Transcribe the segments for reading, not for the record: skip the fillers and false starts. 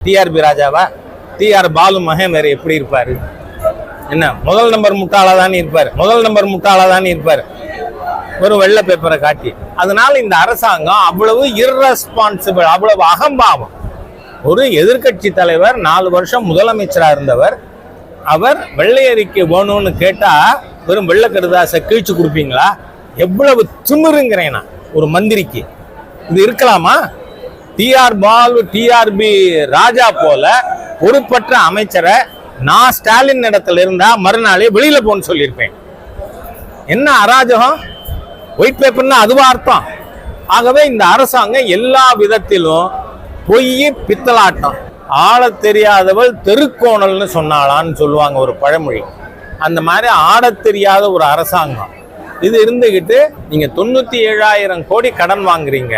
TRP ராஜாவா? TR Balu மகன் வேற எப்படி இருப்பாரு? என்ன முதல் நம்பர் முட்டாளா தான் இருப்பாரு, முதல் நம்பர் முட்டாளா தான் இருப்பாரு ஒரு வெள்ளை பேப்பரை காட்டி. அதனால இந்த அரசாங்கம் அவ்வளவு இர்ரெஸ்பான்சிபிள், அவ்வளவு அகம்பாவம். ஒரு எதிர்கட்சி தலைவர் 4 வருஷம் முதலமைச்சராக இருந்தவர், அவர் வெள்ளை அறிக்கை வேணும்னு கேட்டா வெறும் வெள்ளை கடுதாசை கிழிச்சு கொடுப்பீங்களா? எவ்வளவு திமிருங்கிறேனா ஒரு மந்திரிக்கு! இது இருக்கலாமா? டிஆர் பாலு, டிஆர்பி ராஜா போல பொறுப்பற்ற அமைச்சரை நான் ஸ்டாலின் இடத்துல இருந்தா மறுநாளே வெளியில போன்னு சொல்லியிருப்பேன். என்ன அராஜகம்! ஒயிட் பேப்பர்னா அதுவா அர்த்தம்? ஆகவே இந்த அரசாங்கம் எல்லா விதத்திலும் பொய், பித்தலாட்டம். ஆள தெரியாதவள் தெருக்கோணல்னு சொன்னாளான்னு சொல்லுவாங்க ஒரு பழமொழி. அந்த மாதிரி ஆட தெரியாத ஒரு அரசாங்கம் இது இருந்துகிட்டு நீங்க 97,000 கோடி கடன் வாங்குறீங்க.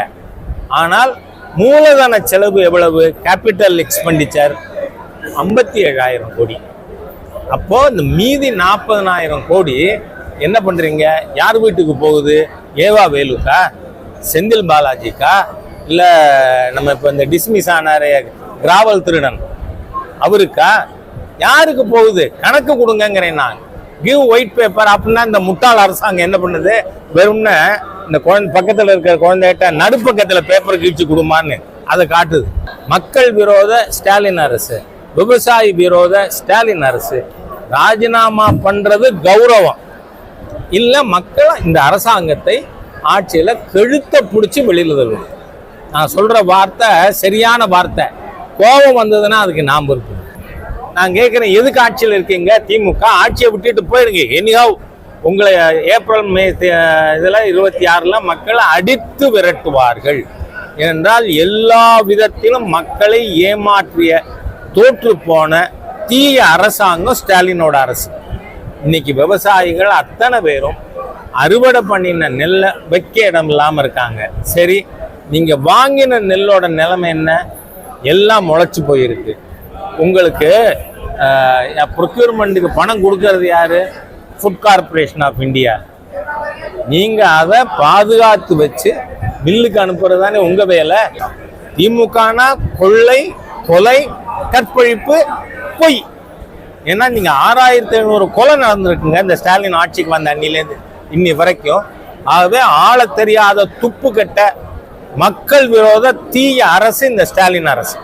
ஆனால் மூலதன செலவு எவ்வளவு? கேபிட்டல் எக்ஸ்பெண்டிச்சர் 57,000 கோடி. அப்போ இந்த மீதி 40,000 கோடி என்ன பண்றீங்க? யார் வீட்டுக்கு போகுது? ஏவா வேலுக்கா, செந்தில் பாலாஜிக்கா, இல்ல நம்ம இப்ப இந்த டிஸ்மிஸ் ஆனாரே கிராவல் திருடன் அவருக்கா? யாருக்கு போகுது? கணக்கு கொடுங்கிறேன் நான். Give white paper. அப்படின்னா இந்த முட்டாள் அரசாங்கம் என்ன பண்ணுது? வெறும்னு இந்த குழந்தை பக்கத்துல இருக்கிற குழந்தைகிட்ட நடுப்பக்கத்துல பேப்பர் கிழிச்சு கொடுமான்னு அதை காட்டுது. மக்கள் விரோத ஸ்டாலின் அரசு, விவசாயி விரோத ஸ்டாலின் அரசு. ராஜினாமா பண்றது கௌரவம் இல்ல, மக்கள் இந்த அரசாங்கத்தை ஆட்சியில கழுத்தை பிடிச்சி வெளியில தருவோம். நான் சொல்ற வார்த்தை சரியான வார்த்தை. கோபம் வந்ததுன்னா அதுக்கு நான் பொறுப்பு. நான் கேட்கிறேன், எதுக்கு ஆட்சியில் இருக்கீங்க? திமுக ஆட்சியை விட்டுட்டு போயிடுங்க. எனிஹவ் உங்களை ஏப்ரல் மே இதில் 26 மக்களை அடித்து விரட்டுவார்கள். ஏனென்றால் எல்லா விதத்திலும் மக்களை ஏமாற்றிய தோற்று போன தீய அரசாங்கம் ஸ்டாலினோட அரசு. இன்னைக்கு விவசாயிகள் அத்தனை பேரும் அறுவடை பண்ணின நெல்லை வைக்க இடம் இல்லாமல் இருக்காங்க. சரி, நீங்க வாங்கின நெல்லோட நிலைமை என்ன? எல்லாம் முளைச்சு போயிருக்கு. உங்களுக்கு ப்ரொக்யூர்மெண்ட்டுக்கு பணம் கொடுக்கறது யாரு? Food corporation of India. நீங்க அதை பாதுகாத்து வச்சு மில்லுக்கு அனுப்புறது தானே உங்க வேலை. திமுகனா கொள்ளை, கொலை, கற்பழிப்பு, பொய். ஏன்னா நீங்க 6,500 கொலை நடந்திருக்குங்க இந்த ஸ்டாலின் ஆட்சிக்கு வந்த அன்னிலேருந்து இன்னி வரைக்கும். ஆகவே ஆள தெரியாத துப்பு கட்ட மக்கள் விரோத தீய அரசு இந்த ஸ்டாலின் அரசு.